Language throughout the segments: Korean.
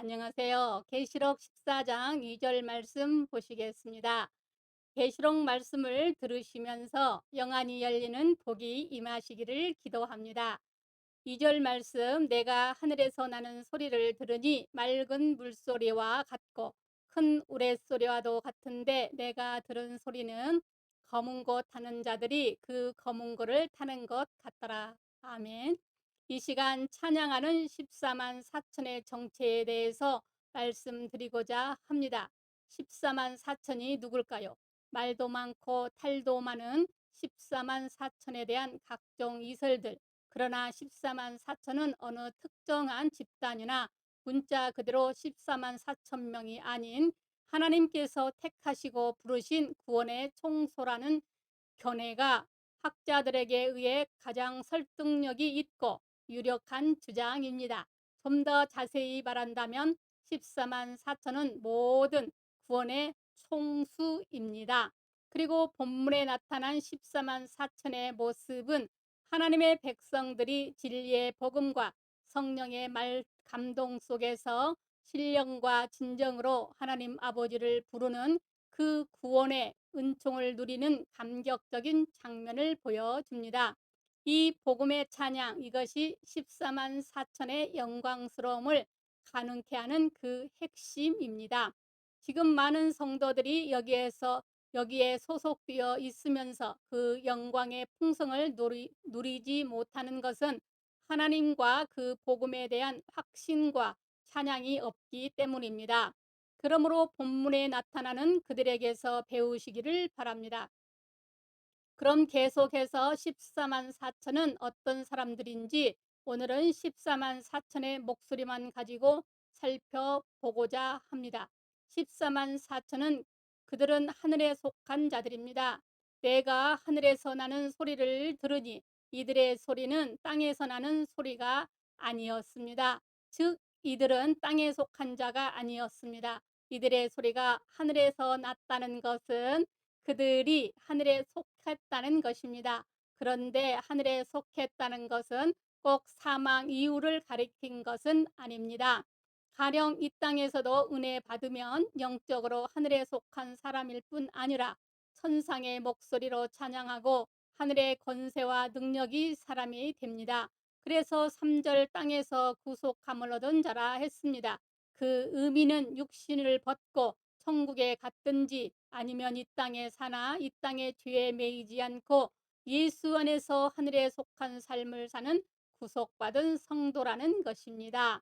안녕하세요. 계시록 14장 2절 말씀 보시겠습니다. 계시록 말씀을 들으시면서 영안이 열리는 복이 임하시기를 기도합니다. 2절 말씀, 내가 하늘에서 나는 소리를 들으니 맑은 물소리와 같고 큰 우레소리와도 같은데, 내가 들은 소리는 검은 고 타는 자들이 그 검은 고를 타는 것 같더라. 아멘. 이 시간 찬양하는 14만 4천의 정체에 대해서 말씀드리고자 합니다. 14만 4천이 누굴까요? 말도 많고 탈도 많은 14만 4천에 대한 각종 이설들, 그러나 14만 4천은 어느 특정한 집단이나 문자 그대로 14만 4천 명이 아닌 하나님께서 택하시고 부르신 구원의 총소라는 견해가 학자들에게 의해 가장 설득력이 있고 유력한 주장입니다. 좀 더 자세히 말한다면 14만 4천은 모든 구원의 총수입니다. 그리고 본문에 나타난 14만 4천의 모습은 하나님의 백성들이 진리의 복음과 성령의 말 감동 속에서 신령과 진정으로 하나님 아버지를 부르는 그 구원의 은총을 누리는 감격적인 장면을 보여줍니다. 이 복음의 찬양, 이것이 14만 4천의 영광스러움을 가능케 하는 그 핵심입니다. 지금 많은 성도들이 여기에 소속되어 있으면서 그 영광의 풍성을 누리지 못하는 것은 하나님과 그 복음에 대한 확신과 찬양이 없기 때문입니다. 그러므로 본문에 나타나는 그들에게서 배우시기를 바랍니다. 그럼 계속해서 14만 4천은 어떤 사람들인지 오늘은 14만 4천의 목소리만 가지고 살펴보고자 합니다. 14만 4천은 그들은 하늘에 속한 자들입니다. 내가 하늘에서 나는 소리를 들으니 이들의 소리는 땅에서 나는 소리가 아니었습니다. 즉 이들은 땅에 속한 자가 아니었습니다. 이들의 소리가 하늘에서 났다는 것은 그들이 하늘에 속했다는 것입니다. 그런데 하늘에 속했다는 것은 꼭 사망 이후를 가리킨 것은 아닙니다. 가령 이 땅에서도 은혜 받으면 영적으로 하늘에 속한 사람일 뿐 아니라 천상의 목소리로 찬양하고 하늘의 권세와 능력이 사람이 됩니다. 그래서 3절 땅에서 구속함을 얻은 자라 했습니다. 그 의미는 육신을 벗고 천국에 갔든지 아니면 이 땅에 사나 이 땅의 죄에 매이지 않고 예수 안에서 하늘에 속한 삶을 사는 구속받은 성도라는 것입니다.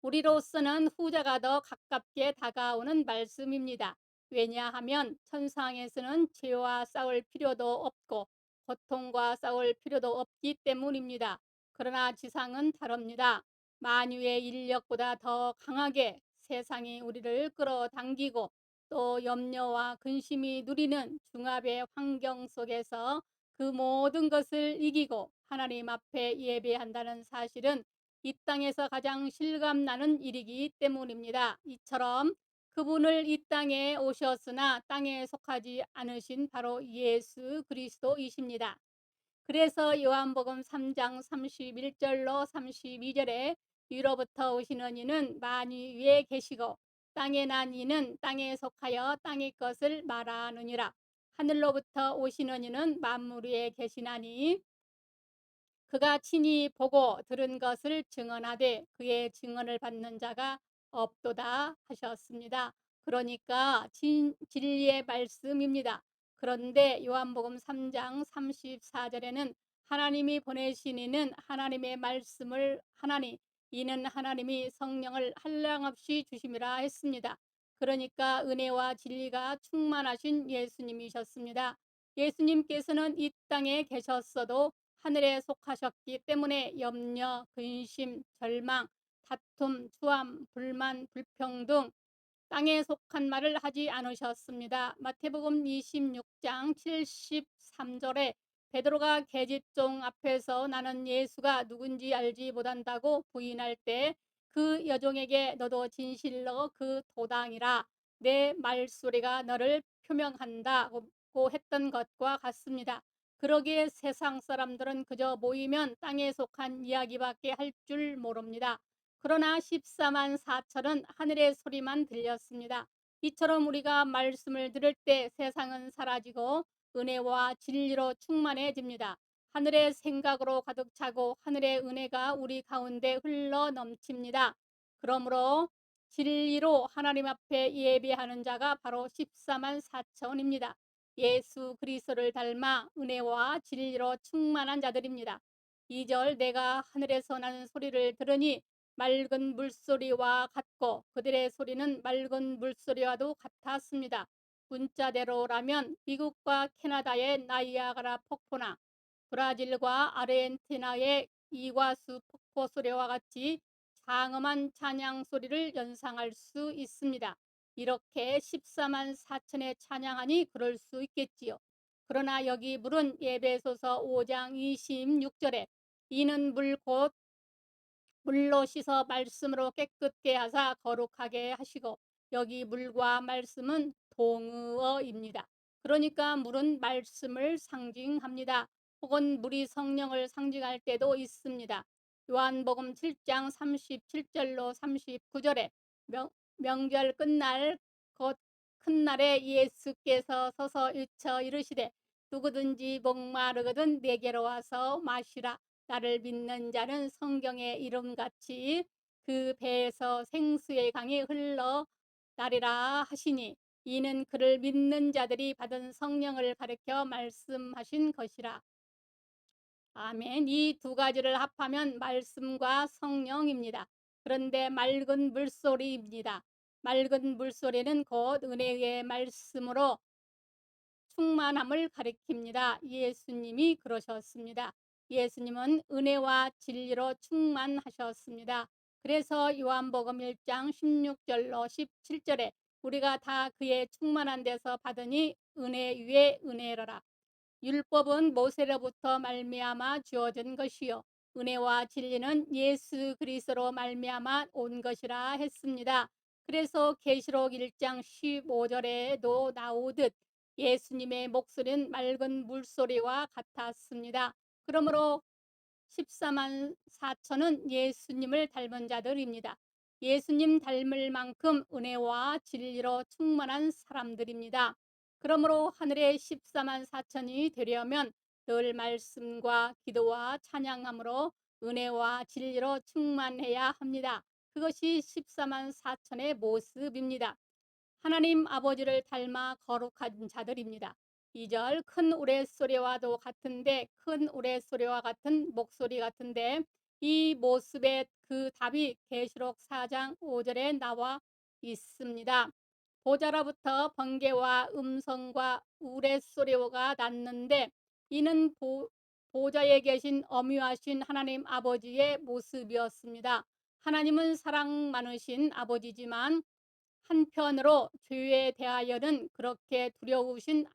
우리로서는 후자가 더 가깝게 다가오는 말씀입니다. 왜냐하면 천상에서는 죄와 싸울 필요도 없고 고통과 싸울 필요도 없기 때문입니다. 그러나 지상은 다릅니다. 만유의 인력보다 더 강하게 세상이 우리를 끌어당기고 또 염려와 근심이 누리는 중압의 환경 속에서 그 모든 것을 이기고 하나님 앞에 예배한다는 사실은 이 땅에서 가장 실감나는 일이기 때문입니다. 이처럼 그분을 이 땅에 오셨으나 땅에 속하지 않으신 바로 예수 그리스도이십니다. 그래서 요한복음 3장 31절로 32절에 위로부터 오시는 이는 만유 위에 계시고 땅에 난 이는 땅에 속하여 땅의 것을 말하느니라. 하늘로부터 오시는 이는 만물 위에 계시나니 그가 친히 보고 들은 것을 증언하되 그의 증언을 받는 자가 없도다 하셨습니다. 그러니까 진리의 말씀입니다. 그런데 요한복음 3장 34절에는 하나님이 보내신 이는 하나님의 말씀을 하나니 이는 하나님이 성령을 한량없이 주심이라 했습니다. 그러니까 은혜와 진리가 충만하신 예수님이셨습니다. 예수님께서는 이 땅에 계셨어도 하늘에 속하셨기 때문에 염려, 근심, 절망, 다툼, 투함, 불만, 불평등, 땅에 속한 말을 하지 않으셨습니다. 마태복음 26장 73절에 베드로가 계집종 앞에서 나는 예수가 누군지 알지 못한다고 부인할 때 그 여종에게 너도 진실로 그 도당이라 내 말소리가 너를 표명한다고 했던 것과 같습니다. 그러기에 세상 사람들은 그저 모이면 땅에 속한 이야기밖에 할 줄 모릅니다. 그러나 14만 4천은 하늘의 소리만 들렸습니다. 이처럼 우리가 말씀을 들을 때 세상은 사라지고 은혜와 진리로 충만해집니다. 하늘의 생각으로 가득 차고 하늘의 은혜가 우리 가운데 흘러 넘칩니다. 그러므로 진리로 하나님 앞에 예배하는 자가 바로 14만 4천입니다. 예수 그리스도를 닮아 은혜와 진리로 충만한 자들입니다. 2절 내가 하늘에서 나는 소리를 들으니 맑은 물소리와 같고 그들의 소리는 맑은 물소리와도 같았습니다. 문자대로라면 미국과 캐나다의 나이아가라 폭포나 브라질과 아르헨티나의 이과수 폭포 소리와 같이 장엄한 찬양 소리를 연상할 수 있습니다. 이렇게 14만 4천의 찬양하니 그럴 수 있겠지요. 그러나 여기 물은 예배소서 5장 26절에 이는 물 곧 물로 씻어 말씀으로 깨끗게 하사 거룩하게 하시고, 여기 물과 말씀은 동의어입니다. 그러니까 물은 말씀을 상징합니다. 혹은 물이 성령을 상징할 때도 있습니다. 요한복음 7장 37절로 39절에 명절 끝날 곧 큰 날에 예수께서 서서 일쳐 이르시되 누구든지 목마르거든 내게로 와서 마시라. 나를 믿는 자는 성경의 이름같이 그 배에서 생수의 강이 흘러 나리라 하시니 이는 그를 믿는 자들이 받은 성령을 가리켜 말씀하신 것이라. 아멘. 이 두 가지를 합하면 말씀과 성령입니다. 그런데 맑은 물소리입니다. 맑은 물소리는 곧 은혜의 말씀으로 충만함을 가리킵니다. 예수님이 그러셨습니다. 예수님은 은혜와 진리로 충만하셨습니다. 그래서 요한복음 1장 16절로 17절에 우리가 다 그의 충만한 데서 받으니 은혜 위에 은혜로라. 율법은 모세로부터 말미암아 주어진 것이요 은혜와 진리는 예수 그리스도로 말미암아 온 것이라 했습니다. 그래서 계시록 1장 15절에도 나오듯 예수님의 목소리는 맑은 물소리와 같았습니다. 그러므로 14만 4천은 예수님을 닮은 자들입니다. 예수님 닮을 만큼 은혜와 진리로 충만한 사람들입니다. 그러므로 하늘의 14만 4천이 되려면 늘 말씀과 기도와 찬양함으로 은혜와 진리로 충만해야 합니다. 그것이 14만 4천의 모습입니다. 하나님 아버지를 닮아 거룩한 자들입니다. 2절 큰 우레소리와도 같은데 큰 우레소리와 같은 목소리 같은데 이 모습의 그 답이 계시록 4장 5절에 나와 있습니다. 보좌로부터 번개와 음성과 우레소리가 났는데 이는 보좌에 계신 엄유하신 하나님 아버지의 모습이었습니다. 하나님은 사랑 많으신 아버지지만 한편으로 죄에 대하여는 그렇게 두려우신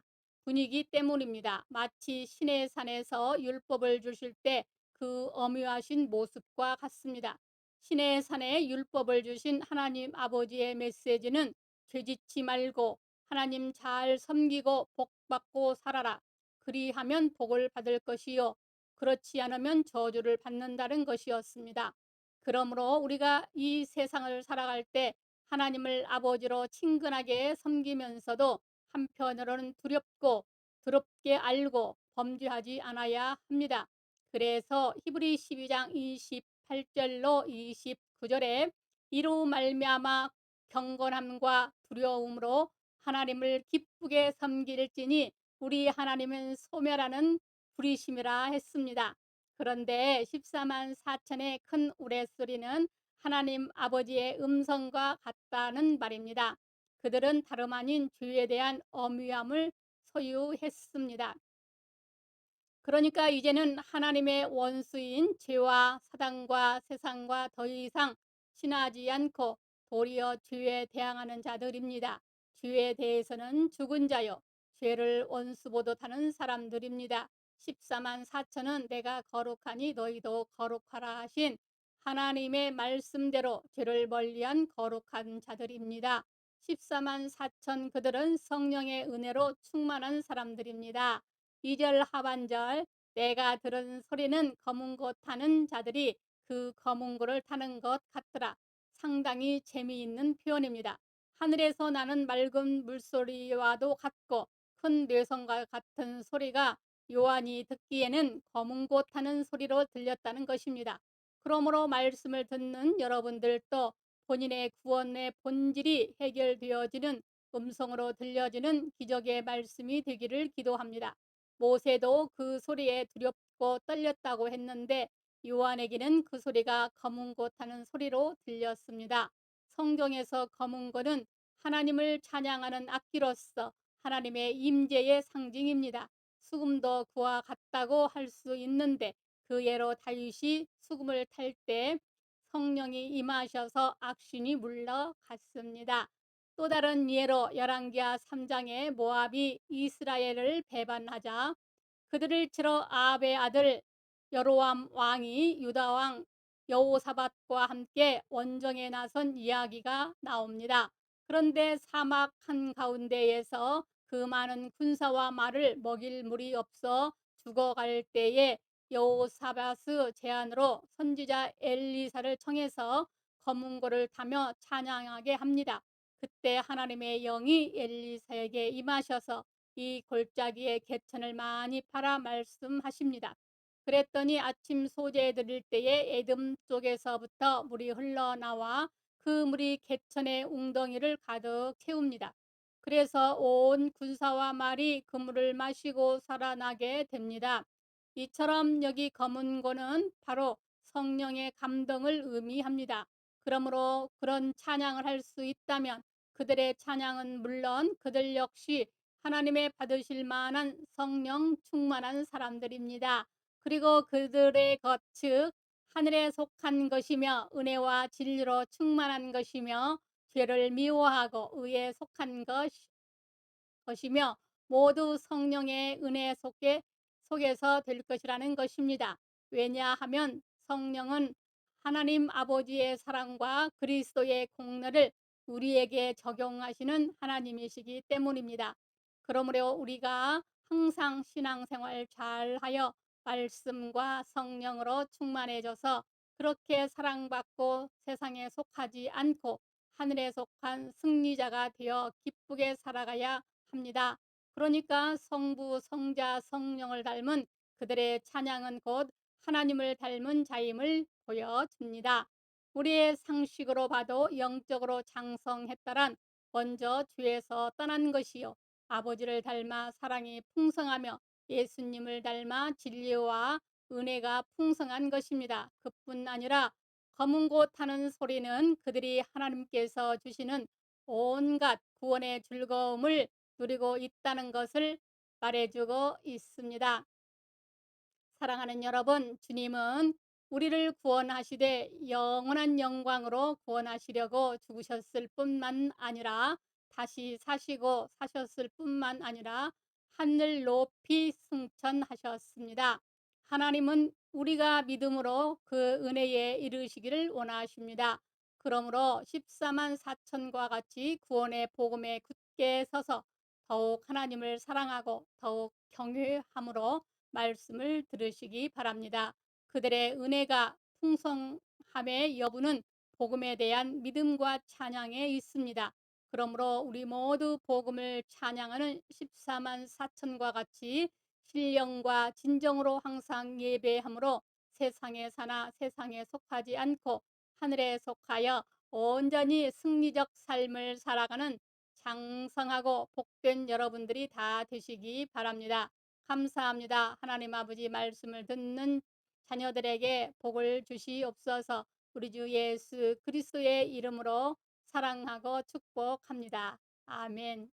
분이기 때문입니다. 마치 시내 산에서 율법을 주실 때 그 엄유하신 모습과 같습니다. 시내 산에 율법을 주신 하나님 아버지의 메시지는 죄짓지 말고 하나님 잘 섬기고 복 받고 살아라. 그리하면 복을 받을 것이요 그렇지 않으면 저주를 받는다는 것이었습니다. 그러므로 우리가 이 세상을 살아갈 때 하나님을 아버지로 친근하게 섬기면서도 한편으로는 두렵고 더럽게 알고 범죄하지 않아야 합니다. 그래서 히브리 12장 28절로 29절에 이로 말미암아 경건함과 두려움으로 하나님을 기쁘게 섬길지니 우리 하나님은 소멸하는 불이심이라 했습니다. 그런데 14만 4천의 큰 우레소리는 하나님 아버지의 음성과 같다는 말입니다. 그들은 다름 아닌 죄에 대한 엄위함을 소유했습니다. 그러니까 이제는 하나님의 원수인 죄와 사단과 세상과 더 이상 친하지 않고 도리어 죄에 대항하는 자들입니다. 죄에 대해서는 죽은 자요 죄를 원수보듯 하는 사람들입니다. 14만 4천은 내가 거룩하니 너희도 거룩하라 하신 하나님의 말씀대로 죄를 멀리한 거룩한 자들입니다. 14만 4천 그들은 성령의 은혜로 충만한 사람들입니다. 2절 하반절 내가 들은 소리는 검은 것 타는 자들이 그 검은 고를 타는 것 같더라. 상당히 재미있는 표현입니다. 하늘에서 나는 맑은 물소리와도 같고 큰 뇌성과 같은 소리가 요한이 듣기에는 검은 고 타는 소리로 들렸다는 것입니다. 그러므로 말씀을 듣는 여러분들도 본인의 구원의 본질이 해결되어지는 음성으로 들려지는 기적의 말씀이 되기를 기도합니다. 모세도 그 소리에 두렵고 떨렸다고 했는데 요한에게는 그 소리가 검은 고 타는 소리로 들렸습니다. 성경에서 검은 고는 하나님을 찬양하는 악기로서 하나님의 임재의 상징입니다. 수금도 그와 같다고 할 수 있는데 그 예로 다윗이 수금을 탈 때 성령이 임하셔서 악신이 물러갔습니다. 또 다른 예로 열왕기하 3장에 모압이 이스라엘을 배반하자 그들을 치러 아합의 아들 여로암 왕이 유다 왕 여호사밧과 함께 원정에 나선 이야기가 나옵니다. 그런데 사막 한가운데에서 그 많은 군사와 말을 먹일 물이 없어 죽어갈 때에 여호사밧의 제안으로 선지자 엘리사를 청해서 검은 고를 타며 찬양하게 합니다. 그때 하나님의 영이 엘리사에게 임하셔서 이 골짜기에 개천을 많이 팔아 말씀하십니다. 그랬더니 아침 소재 드릴 때에 에돔 쪽에서부터 물이 흘러나와 그 물이 개천의 웅덩이를 가득 채웁니다. 그래서 온 군사와 말이 그 물을 마시고 살아나게 됩니다. 이처럼 여기 검은 고는 바로 성령의 감동을 의미합니다. 그러므로 그런 찬양을 할 수 있다면 그들의 찬양은 물론 그들 역시 하나님의 받으실 만한 성령 충만한 사람들입니다. 그리고 그들의 것, 즉 하늘에 속한 것이며 은혜와 진리로 충만한 것이며 죄를 미워하고 의에 속한 것이며 모두 성령의 은혜 속에서 될 것이라는 것입니다. 왜냐하면 성령은 하나님 아버지의 사랑과 그리스도의 공로를 우리에게 적용하시는 하나님이시기 때문입니다. 그러므로 우리가 항상 신앙생활 잘하여 말씀과 성령으로 충만해져서 그렇게 사랑받고 세상에 속하지 않고 하늘에 속한 승리자가 되어 기쁘게 살아가야 합니다. 그러니까 성부, 성자, 성령을 닮은 그들의 찬양은 곧 하나님을 닮은 자임을 보여줍니다. 우리의 상식으로 봐도 영적으로 장성했다란 먼저 죄에서 떠난 것이요 아버지를 닮아 사랑이 풍성하며 예수님을 닮아 진리와 은혜가 풍성한 것입니다. 그뿐 아니라 검은 고 타는 소리는 그들이 하나님께서 주시는 온갖 구원의 즐거움을 누리고 있다는 것을 말해주고 있습니다. 사랑하는 여러분, 주님은 우리를 구원하시되 영원한 영광으로 구원하시려고 죽으셨을 뿐만 아니라 다시 사시고 사셨을 뿐만 아니라 하늘 높이 승천하셨습니다. 하나님은 우리가 믿음으로 그 은혜에 이르시기를 원하십니다. 그러므로 14만 4천과 같이 구원의 복음에 굳게 서서 더욱 하나님을 사랑하고 더욱 경외함으로 말씀을 들으시기 바랍니다. 그들의 은혜가 풍성함의 여부는 복음에 대한 믿음과 찬양에 있습니다. 그러므로 우리 모두 복음을 찬양하는 14만 4천과 같이 신령과 진정으로 항상 예배함으로 세상에 사나 세상에 속하지 않고 하늘에 속하여 온전히 승리적 삶을 살아가는 장성하고 복된 여러분들이 다 되시기 바랍니다. 감사합니다. 하나님 아버지 말씀을 듣는 자녀들에게 복을 주시옵소서. 우리 주 예수 그리스도의 이름으로 사랑하고 축복합니다. 아멘.